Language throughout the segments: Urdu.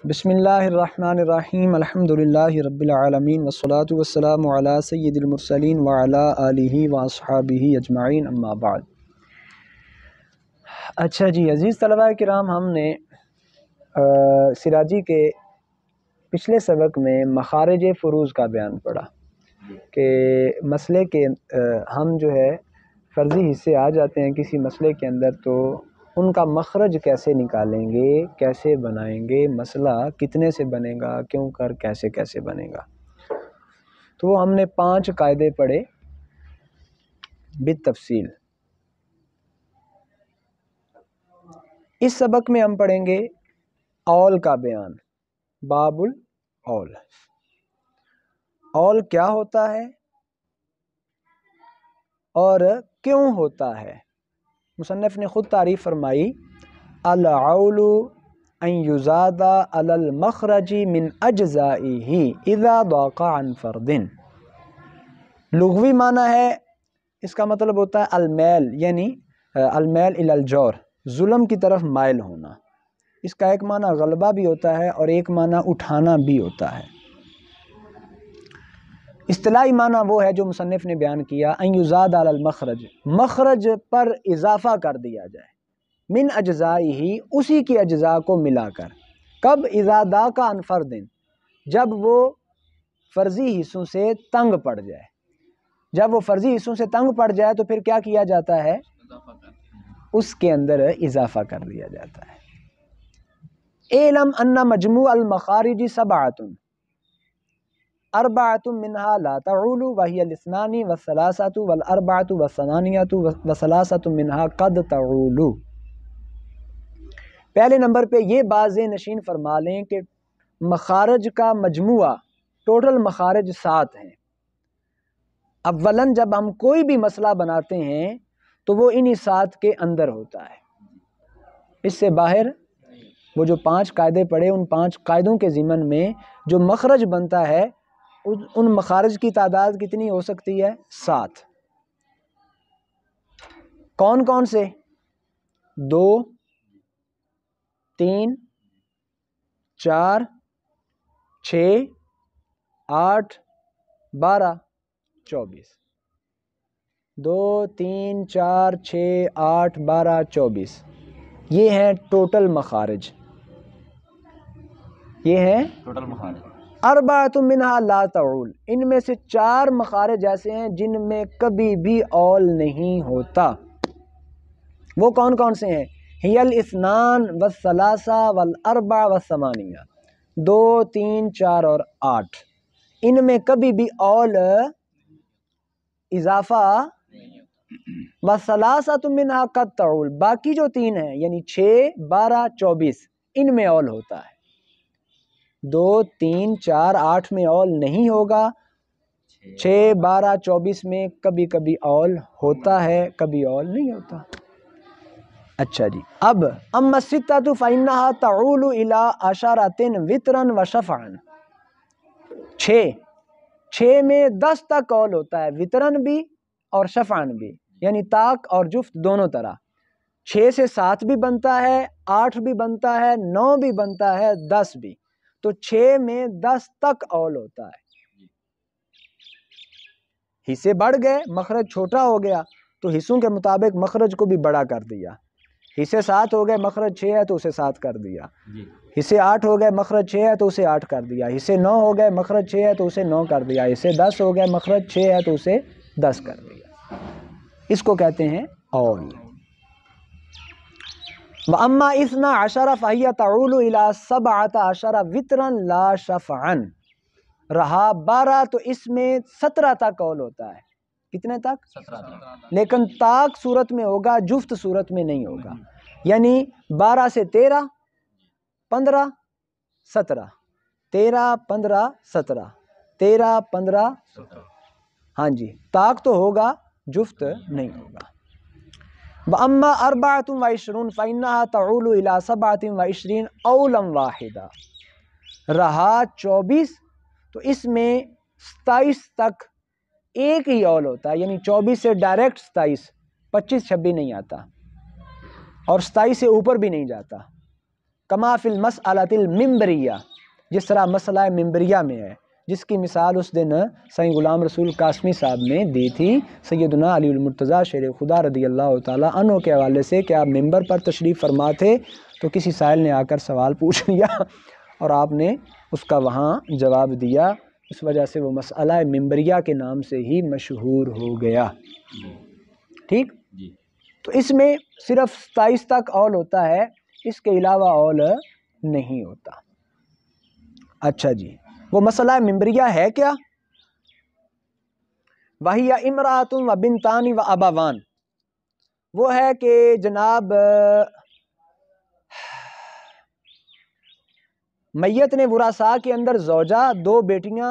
بسم اللہ الرحمن الرحیم الحمدللہ رب العالمین والصلاة والسلام علی سید المرسلین وعلی آلہ واصحابہ اجمعین اما بعد۔ اچھا جی عزیز طلباء کرام، ہم نے سراجی کے پچھلے سبق میں مخارج فروز کا بیان پڑھا کہ مسئلے کے ہم جو ہے فرضی حصے آ جاتے ہیں کسی مسئلے کے اندر، تو ان کا مخرج کیسے نکالیں گے، کیسے بنائیں گے، مسئلہ کتنے سے بنے گا، کیوں کر کیسے بنے گا۔ تو وہ ہم نے 5 قاعدے پڑھے بالتفصیل۔ اس سبق میں ہم پڑھیں گے اول کا بیان، باب الاول۔ اول کیا ہوتا ہے اور کیوں ہوتا ہے؟ مصنف نے خود تعریف فرمائی، العول ان یزاد علی المخرج من اجزائہ اذا ضاق عن فرد۔ لغوی معنی ہے، اس کا مطلب ہوتا ہے المیل، یعنی المیل الی الجور، ظلم کی طرف مائل ہونا۔ اس کا ایک معنی غلبہ بھی ہوتا ہے اور ایک معنی اٹھانا بھی ہوتا ہے۔ اصطلاحی معنی وہ ہے جو مصنف نے بیان کیا، ان یزاد علی المخرج، مخرج پر اضافہ کر دیا جائے، من اجزائہ، اسی کی اجزاء کو ملا کر۔ کب؟ اذا ضاق عن فرد، جب وہ فرضی حصوں سے تنگ پڑ جائے۔ جب وہ فرضی حصوں سے تنگ پڑ جائے تو پھر کیا کیا جاتا ہے؟ اس کے اندر اضافہ کر دیا جاتا ہے۔ اعلم ان مجموع المخارج 7، 4 منها لا تعول وهي الاثنان والثلاثة والأربعة والثمانية وثلاثة منها قد تعول۔ پہلے نمبر پہ یہ بات ذہن نشین فرما لیں کہ مخارج کا مجموعہ، ٹوٹل مخارج 7 ہیں۔ اولاً جب ہم کوئی بھی مسئلہ بناتے ہیں تو وہ انہی 7 کے اندر ہوتا ہے، اس سے باہر۔ وہ جو 5 قاعدے پڑھے، ان 5 قاعدوں کے ضمن میں جو مخرج بنتا ہے، ان مخارج کی تعداد کتنی ہو سکتی ہے؟ 7۔ کون کون سے؟ 2، 3، 4، 6، 8، 12، 24۔ 2، 3، 4، 6، 8، 12، 24، یہ ہیں ٹوٹل مخارج، یہ ہیں ٹوٹل مخارج۔ 4 منها لا تعول، ان میں سے 4 مخارج ایسے ہیں جن میں کبھی بھی اول نہیں ہوتا۔ وہ کون کون سے ہیں؟ ہی الاثنان والثلاثہ والاربع والثمانیہ، 2، 3، 4 اور 8، ان میں کبھی بھی اول اضافہ۔ والثلاثۃ منها قد تعول، باقی جو 3 ہیں یعنی 6، 12، 24، ان میں اول ہوتا ہے۔ 2، 3، 4، 8 میں اول نہیں ہوگا، 6، 12، 24 میں کبھی کبھی اول ہوتا ہے، کبھی اول نہیں ہوتا۔ اچھا جی، اب اما الستۃ فإنها تعول إلى 10 وترا وشفعا۔ 6 میں 10 تک اول ہوتا ہے، وترن بھی اور شفعن بھی، یعنی طاق اور جفت دونوں طرح۔ 6 سے 7 بھی بنتا ہے، 8 بھی بنتا ہے، 9 بھی بنتا ہے، 10 بھی۔ تو 6 میں 10 تک اول ہوتا ہے۔ حصے بڑھ گئے، مخرج چھوٹا ہو گیا تو حصوں کے مطابق مخرج کو بھی بڑا کر دیا۔ حصے 7 ہو گئے، مخرج 6 ہے تو اسے 7 کر دیا۔ حصے 8 ہو گئے، مخرج 6 ہے تو اسے 8 کر دیا۔ حصے 9 ہو گئے، مخرج 6 ہے تو اسے 9 کر دیا۔ حصے 10 ہو گئے، مخرج 6 ہے تو اسے 10 کر دیا۔ اس کو کہتے ہیں اول۔ وَأَمَّا 12 فَهِيَ تَعُولُ إِلَى 17 وِتْرًا لَا شَفْعًا۔ رہا 12 تو اس میں 17 تک اول ہوتا ہے۔ کتنے تک؟ 17 تک، لیکن طاق صورت میں ہوگا، جفت صورت میں نہیں ہوگا۔ یعنی 12 سے 13، 15، 17، 13، 15، 17، 13، 15، 17۔ ہاں جی، طاق تو ہوگا، جفت نہیں ہوگا۔ وَأَمَّا 24 فَإِنَّهَا تَعُولُ إِلَى 27 أَوْلًا وَاحِدًا۔ رہا 24 تو اس میں 27 تک ایک ہی اول ہوتا ہے، یعنی 24 سے ڈائریکٹ 27، 25، 26 نہیں آتا، اور 27 سے اوپر بھی نہیں جاتا۔ کما فی المسألۃ المنبریہ، جس طرح مسئلہ منبریہ میں ہے، جس کی مثال اس دن سید غلام رسول قاسمی صاحب نے دی تھی سیدنا علی المرتضیٰ شیر خدا رضی اللہ تعالیٰ عنہ کے حوالے سے کہ آپ ممبر پر تشریف فرما تھے تو کسی سائل نے آ کر سوال پوچھ لیا اور آپ نے اس کا وہاں جواب دیا، اس وجہ سے وہ مسئلہ منبریہ کے نام سے ہی مشہور ہو گیا۔ ٹھیک، تو اس میں صرف 27 تک اول ہوتا ہے، اس کے علاوہ اول نہیں ہوتا۔ اچھا جی، وہ مسئلہ منبریہ ہے کیا؟ وَهِيَ امْرَأَةٌ وَبِنْتَانِ وَأَبَوَانِ، وہ ہے کہ جناب میت نے ورثاء کے اندر زوجہ، 2 بیٹیاں،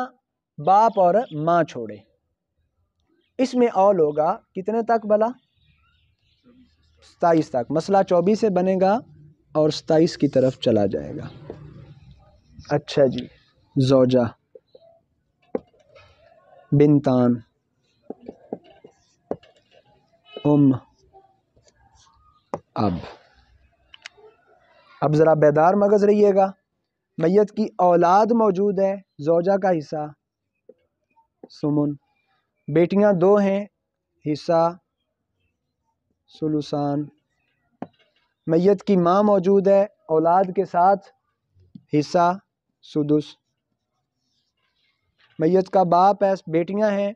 باپ اور ماں چھوڑے، اس میں اول ہوگا کتنے تک بھلا؟ 27 تک۔ مسئلہ 24 سے بنے گا اور 27 کی طرف چلا جائے گا۔ اچھا جی، زوجہ، بنتان، اب ذرا بیدار مغز رہیے گا، میت کی اولاد موجود ہے، زوجہ کا حصہ سمن، بیٹیاں 2 ہیں، حصہ ثلثان، میت کی ماں موجود ہے اولاد کے ساتھ، حصہ سدس، میت کا باپ ہے، بیٹیاں ہیں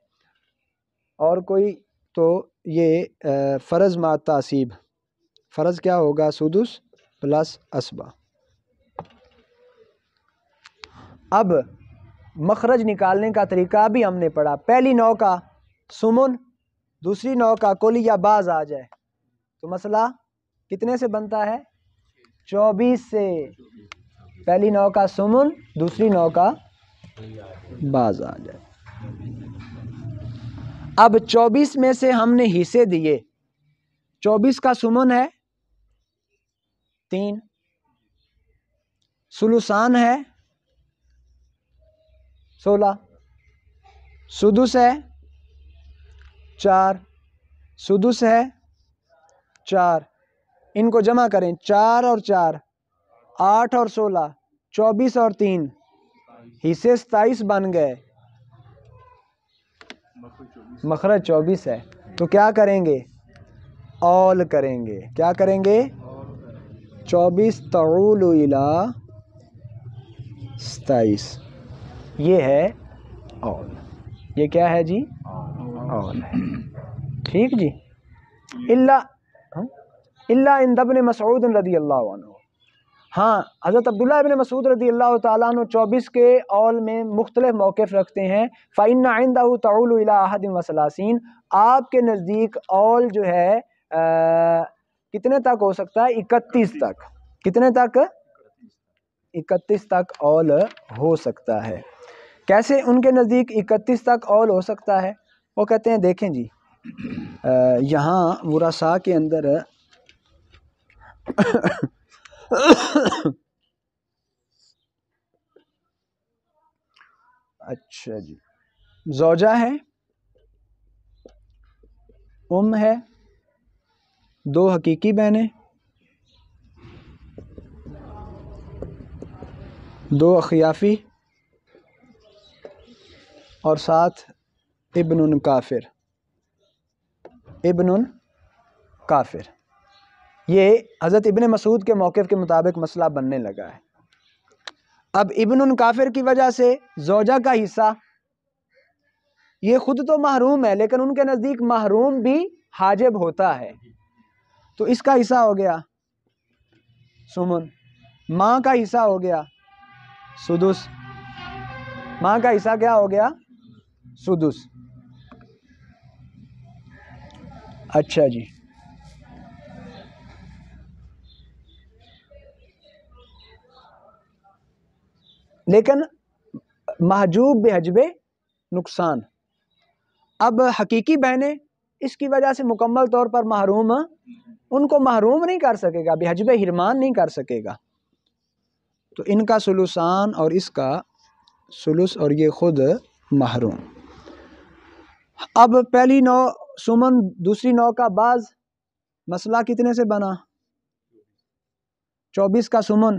اور کوئی تو یہ فرض مع تعصیب، فرض کیا ہوگا؟ سدس پلس اسبہ۔ اب مخرج نکالنے کا طریقہ بھی ہم نے پڑھا، پہلی نوع کا سمن، دوسری نوع کا کل یا بعض آ جائے تو مسئلہ کتنے سے بنتا ہے؟ 24 سے۔ پہلی نوع کا سمن، دوسری نوع کا بعض آ جائے۔ اب 24 میں سے ہم نے حصے دیے، 24 کا سمن ہے 3، ثلثان ہے 16، سدس ہے 4، سدس ہے 4، ان کو جمع کریں، 4 اور 4 8 اور 16 24 اور 3 حصے 27 بن گئے، مخرج 24 ہے، تو کیا کریں گے؟ اول کریں گے۔ کیا کریں گے؟ 24 تعول الی 27، یہ ہے اول، یہ کیا ہے جی؟ اول ہے۔ ٹھیک جی، اللہ ان ابن مسعود رضی اللہ عنہ، ہاں حضرت عبداللہ ابن مسعود رضی اللہ تعالیٰ عنہ 24 کے اول میں مختلف موقف رکھتے ہیں، فَإِنَّ عِنْدَهُ تَعُولُ إِلَىٰ أَحَدٍ وَثَلَاثِينَ، آپ کے نزدیک اول جو ہے کتنے تک ہو سکتا ہے؟ 31 تک۔ کتنے تک؟ 31 تک اول ہو سکتا ہے۔ کیسے ان کے نزدیک 31 تک اول ہو سکتا ہے؟ وہ کہتے ہیں دیکھیں جی، یہاں ورثاء کے اندر اچھا جی، زوجہ ہے، ہے، 2 حقیقی بہنیں، 2 اخیافی اور 7 ابن کافر، یہ حضرت ابن مسعود کے موقف کے مطابق مسئلہ بننے لگا ہے۔ اب ابن کافر کی وجہ سے زوجہ کا حصہ، یہ خود تو محروم ہے لیکن ان کے نزدیک محروم بھی حاجب ہوتا ہے، تو اس کا حصہ ہو گیا سمن، ماں کا حصہ ہو گیا سدس، ماں کا حصہ کیا ہو گیا؟ سدس۔ اچھا جی، لیکن محجوب بحجب نقصان، اب حقیقی بہنیں اس کی وجہ سے مکمل طور پر محروم، ان کو محروم نہیں کر سکے گا، بحجب حرمان نہیں کر سکے گا، تو ان کا ثلثان اور اس کا ثلث اور یہ خود محروم۔ اب پہلی نوع سمن، دوسری نوع کا بعض، مسئلہ کتنے سے بنا؟ 24 کا سمن،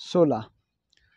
16।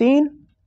3,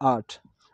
8,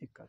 31।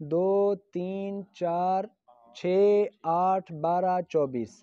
2, 3, 4, 6, 8, 12, 24।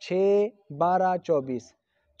6, 12, 24।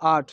8।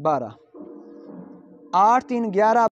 12, 8 3 11।